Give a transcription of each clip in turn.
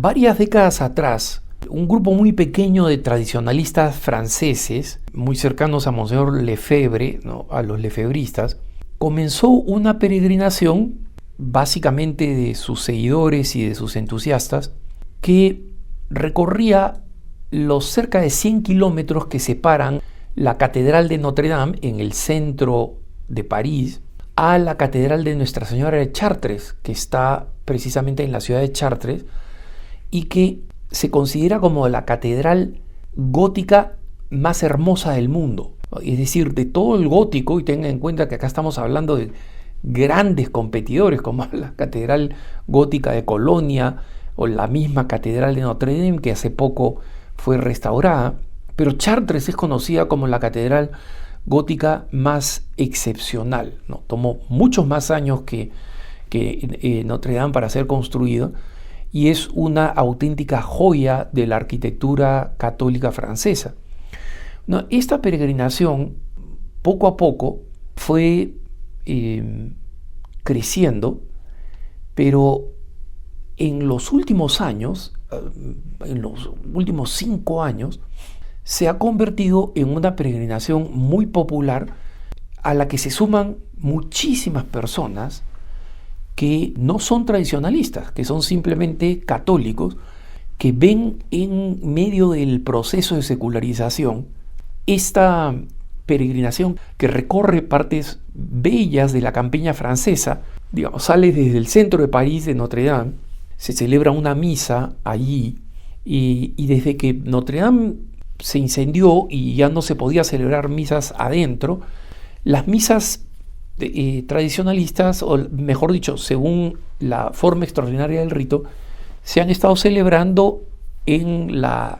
Varias décadas atrás, un grupo muy pequeño de tradicionalistas franceses, muy cercanos a Monseñor Lefebvre, ¿no?, a los lefebristas, comenzó una peregrinación, básicamente de sus seguidores y de sus entusiastas, que recorría los cerca de 100 kilómetros que separan la Catedral de Notre Dame en el centro de París a la Catedral de Nuestra Señora de Chartres, que está precisamente en la ciudad de Chartres y que se considera como la catedral gótica más hermosa del mundo. Es decir, de todo el gótico, y tengan en cuenta que acá estamos hablando de grandes competidores como la Catedral Gótica de Colonia o la misma Catedral de Notre Dame, que hace poco fue restaurada, pero Chartres es conocida como la catedral gótica más excepcional, ¿no? Tomó muchos más años que Notre Dame para ser construido y es una auténtica joya de la arquitectura católica francesa. No, esta peregrinación poco a poco fue creciendo, pero en los últimos años, en los últimos 5 años, se ha convertido en una peregrinación muy popular a la que se suman muchísimas personas que no son tradicionalistas, que son simplemente católicos, que ven en medio del proceso de secularización esta peregrinación que recorre partes bellas de la campiña francesa. Digamos, sale desde el centro de París, de Notre Dame, se celebra una misa allí y desde que Notre Dame se incendió y ya no se podía celebrar misas adentro, las misas tradicionalistas, o mejor dicho, según la forma extraordinaria del rito, se han estado celebrando en la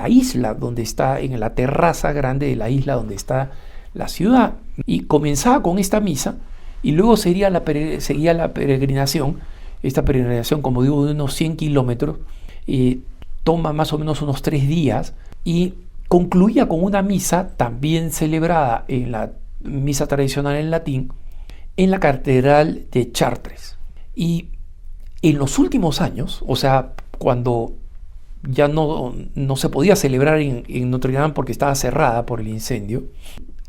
isla donde está, en la terraza grande de la isla donde está la ciudad. Y comenzaba con esta misa y luego seguía la peregrinación. Esta peregrinación, como digo, de unos 100 kilómetros, toma más o menos unos 3 días y concluía con una misa también celebrada en la misa tradicional en latín en la Catedral de Chartres. Y en los últimos años, o sea, cuando ya no se podía celebrar en Notre Dame porque estaba cerrada por el incendio,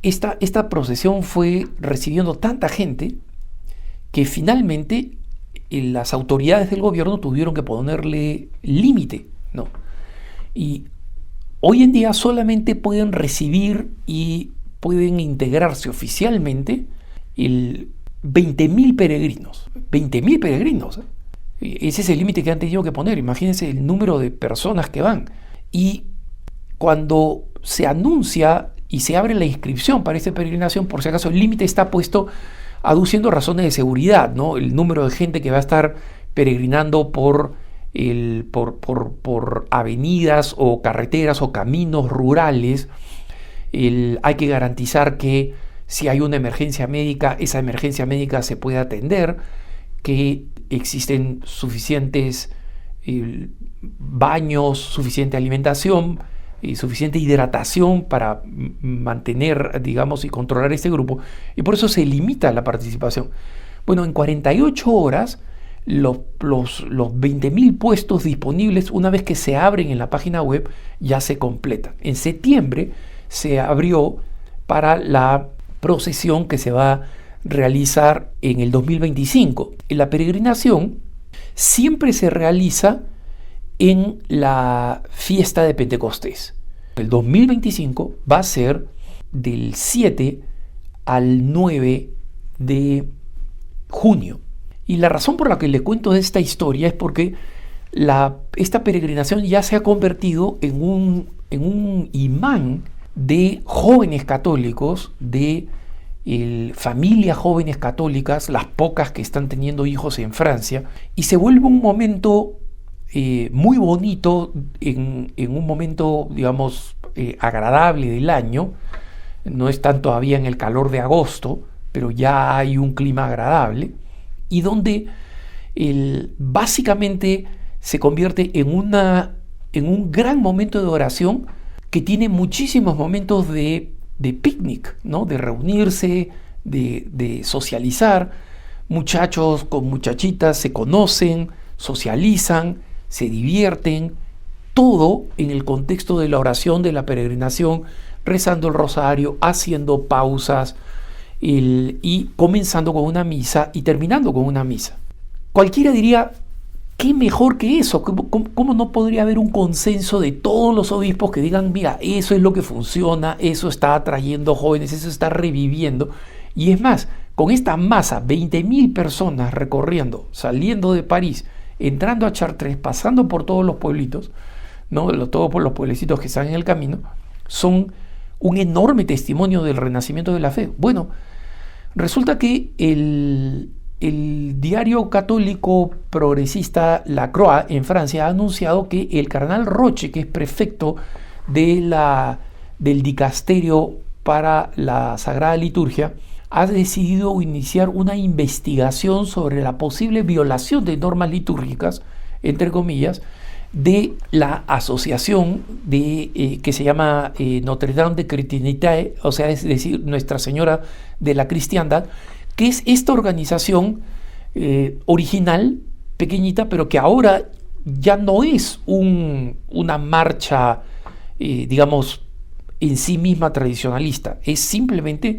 esta procesión fue recibiendo tanta gente que finalmente las autoridades del gobierno tuvieron que ponerle límite, ¿no? Y hoy en día solamente pueden recibir y pueden integrarse oficialmente 20.000 peregrinos. 20.000 peregrinos. Ese es el límite que han tenido que poner. Imagínense el número de personas que van. Y cuando se anuncia y se abre la inscripción para esta peregrinación, por si acaso el límite está puesto aduciendo razones de seguridad, ¿no? El número de gente que va a estar peregrinando por avenidas o carreteras o caminos rurales. Hay que garantizar que si hay una emergencia médica, esa emergencia médica se puede atender, que existen suficientes baños, suficiente alimentación y suficiente hidratación para mantener, digamos, y controlar este grupo, y por eso se limita la participación. Bueno, en 48 horas los 20.000 puestos disponibles, una vez que se abren en la página web, ya se completan. En septiembre se abrió para la procesión que se va a realizar en el 2025. La peregrinación siempre se realiza en la fiesta de Pentecostés. El 2025 va a ser del 7 al 9 de junio. Y la razón por la que le cuento de esta historia es porque esta peregrinación ya se ha convertido en un imán de jóvenes católicos, de familias jóvenes católicas, las pocas que están teniendo hijos en Francia, y se vuelve un momento muy bonito, en un momento, digamos, agradable del año. No están todavía en el calor de agosto, pero ya hay un clima agradable, y donde básicamente se convierte en un gran momento de oración que tiene muchísimos momentos de picnic, ¿no? De reunirse, de socializar. Muchachos con muchachitas se conocen, socializan, se divierten, todo en el contexto de la oración, de la peregrinación, rezando el rosario, haciendo pausas y comenzando con una misa y terminando con una misa. Cualquiera diría, ¿qué mejor que eso? ¿Cómo no podría haber un consenso de todos los obispos que digan, mira, eso es lo que funciona, eso está atrayendo jóvenes, eso está reviviendo? Y es más, con esta masa, 20.000 personas recorriendo, saliendo de París, entrando a Chartres, pasando por todos los pueblitos, ¿no? Todos por los pueblecitos que están en el camino, son un enorme testimonio del renacimiento de la fe. Bueno, resulta que el diario católico progresista La Croix en Francia ha anunciado que el cardenal Roche, que es prefecto del dicasterio para la Sagrada Liturgia, ha decidido iniciar una investigación sobre la posible violación de normas litúrgicas, entre comillas, de la asociación que se llama Notre Dame de Chrétienté, o sea, es decir, Nuestra Señora de la Cristiandad, que es esta organización original, pequeñita, pero que ahora ya no es una marcha, digamos, en sí misma tradicionalista, es simplemente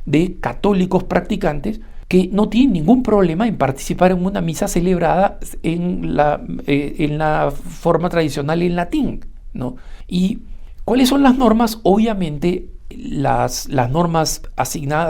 de católicos practicantes que no tienen ningún problema en participar en una misa celebrada en la forma tradicional en latín, ¿no? ¿Y cuáles son las normas? Obviamente las normas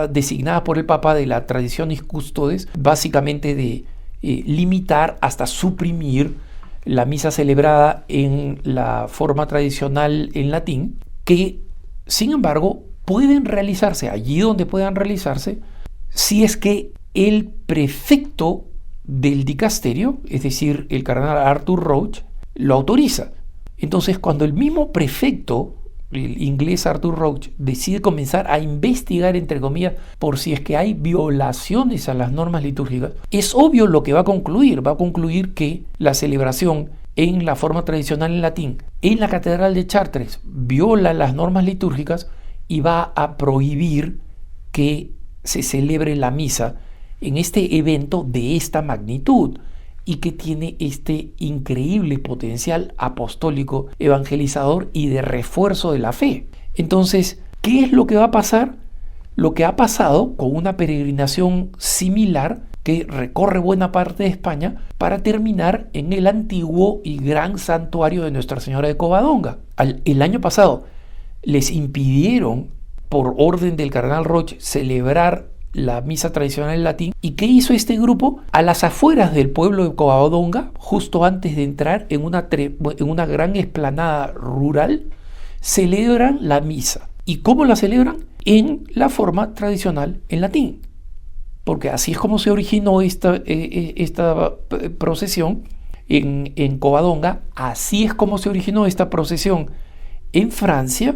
designadas por el Papa de la Traditionis Custodes, básicamente de limitar hasta suprimir la misa celebrada en la forma tradicional en latín, que sin embargo pueden realizarse allí donde puedan realizarse si es que el prefecto del dicasterio, es decir, el cardenal Arthur Roche, lo autoriza. Entonces, cuando el mismo prefecto, el inglés Arthur Roche, decide comenzar a investigar, entre comillas, por si es que hay violaciones a las normas litúrgicas, es obvio lo que va a concluir. Va a concluir que la celebración en la forma tradicional en latín en la Catedral de Chartres viola las normas litúrgicas y va a prohibir que se celebre la misa en este evento de esta magnitud y que tiene este increíble potencial apostólico, evangelizador y de refuerzo de la fe. Entonces, ¿qué es lo que va a pasar? Lo que ha pasado con una peregrinación similar que recorre buena parte de España para terminar en el antiguo y gran santuario de Nuestra Señora de Covadonga. El año pasado les impidieron, por orden del cardenal Roche, celebrar la misa tradicional en latín. ¿Y qué hizo este grupo? A las afueras del pueblo de Covadonga, justo antes de entrar en una gran explanada rural, celebran la misa. ¿Y cómo la celebran? En la forma tradicional en latín. Porque así es como se originó esta procesión en Covadonga, así es como se originó esta procesión en Francia,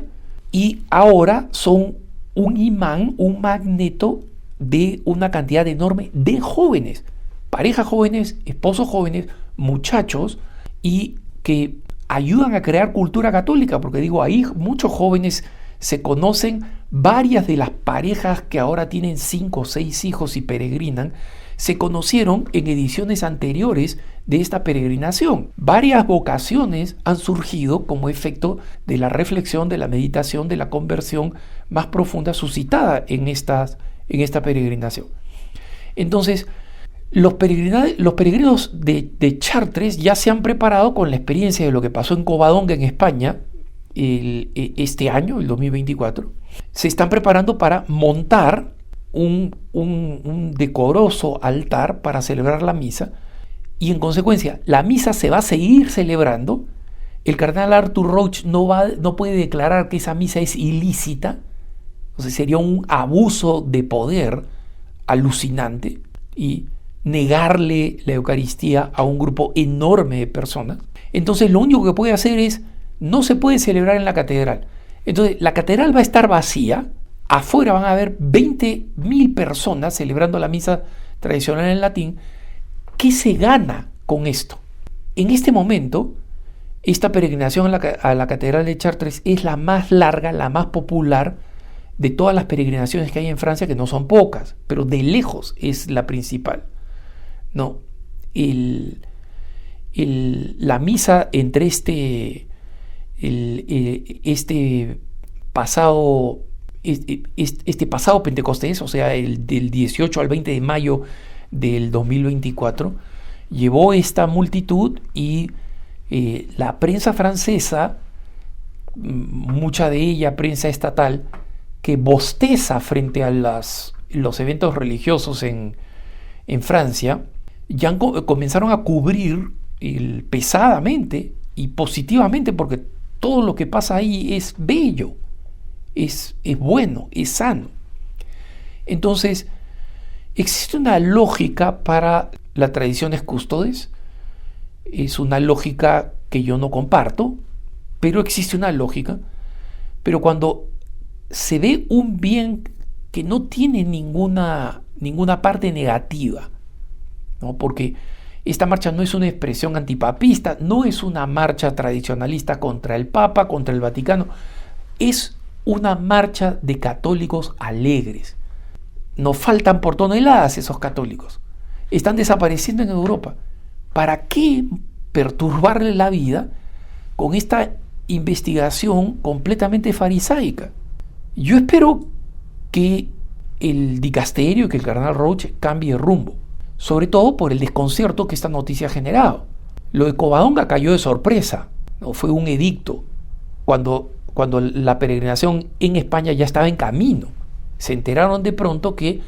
y ahora son un imán, un magneto de una cantidad enorme de jóvenes, parejas jóvenes, esposos jóvenes, muchachos, y que ayudan a crear cultura católica, porque digo, ahí muchos jóvenes se conocen, varias de las parejas que ahora tienen 5 o 6 hijos y peregrinan, se conocieron en ediciones anteriores de esta peregrinación. Varias vocaciones han surgido como efecto de la reflexión, de la meditación, de la conversión más profunda suscitada en esta peregrinación. Entonces, los peregrinos de Chartres ya se han preparado con la experiencia de lo que pasó en Covadonga, en España, este año, el 2024. Se están preparando para montar un decoroso altar para celebrar la misa, y en consecuencia la misa se va a seguir celebrando. El cardenal Arthur Roche no puede declarar que esa misa es ilícita, o sea, sería un abuso de poder alucinante y negarle la Eucaristía a un grupo enorme de personas. Entonces lo único que puede hacer es, no se puede celebrar en la catedral. Entonces la catedral va a estar vacía. Afuera van a haber 20.000 personas celebrando la misa tradicional en latín. ¿Qué se gana con esto? En este momento, esta peregrinación a la Catedral de Chartres es la más larga, la más popular de todas las peregrinaciones que hay en Francia, que no son pocas, pero de lejos es la principal, ¿no? Y la misa entre pasado Pentecostés, o sea, del 18 al 20 de mayo del 2024, llevó esta multitud y la prensa francesa, mucha de ella prensa estatal, que bosteza frente a los eventos religiosos en Francia, ya comenzaron a cubrir pesadamente y positivamente, porque todo lo que pasa ahí es bello, es bueno, es sano. Entonces, existe una lógica para las tradiciones cústodes. Es una lógica que yo no comparto, pero existe una lógica. Pero cuando se ve un bien que no tiene ninguna parte negativa, ¿no? Porque esta marcha no es una expresión antipapista, no es una marcha tradicionalista contra el Papa, contra el Vaticano, es una marcha de católicos alegres. Nos faltan por toneladas esos católicos. Están desapareciendo en Europa. ¿Para qué perturbarle la vida con esta investigación completamente farisaica? Yo espero que el dicasterio, que el cardenal Roche cambie de rumbo, sobre todo por el desconcierto que esta noticia ha generado. Lo de Covadonga cayó de sorpresa, ¿no? Fue un edicto cuando la peregrinación en España ya estaba en camino. Se enteraron de pronto que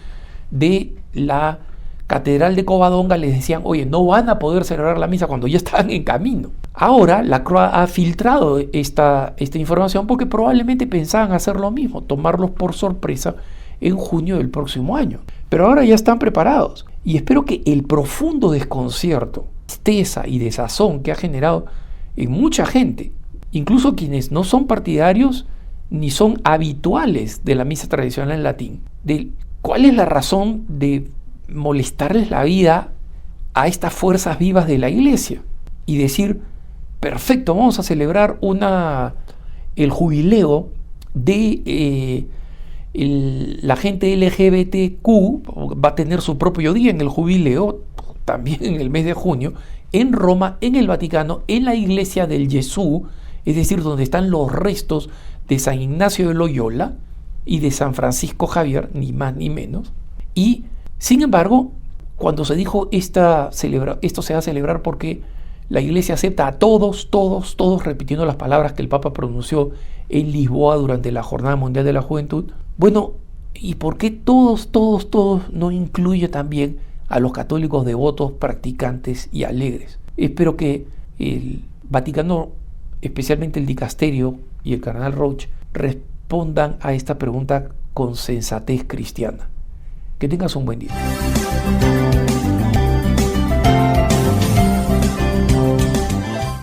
de la Catedral de Covadonga les decían, oye, no van a poder celebrar la misa cuando ya estaban en camino. Ahora la CROA ha filtrado esta información porque probablemente pensaban hacer lo mismo, tomarlos por sorpresa en junio del próximo año. Pero ahora ya están preparados. Y espero que el profundo desconcierto, tristeza y desazón que ha generado en mucha gente, incluso quienes no son partidarios ni son habituales de la misa tradicional en latín, de cuál es la razón de molestarles la vida a estas fuerzas vivas de la iglesia y decir, perfecto, vamos a celebrar el jubileo de la gente LGBTQ, va a tener su propio día en el jubileo, también en el mes de junio, en Roma, en el Vaticano, en la iglesia del Jesús, es decir, donde están los restos de San Ignacio de Loyola y de San Francisco Javier, ni más ni menos. Y, sin embargo, cuando se dijo esto se va a celebrar porque la iglesia acepta a todos, repitiendo las palabras que el Papa pronunció en Lisboa durante la Jornada Mundial de la Juventud, bueno, ¿y por qué todos no incluye también a los católicos devotos, practicantes y alegres? Espero que el Vaticano, especialmente el dicasterio y el cardenal Roche, respondan a esta pregunta con sensatez cristiana. Que tengas un buen día.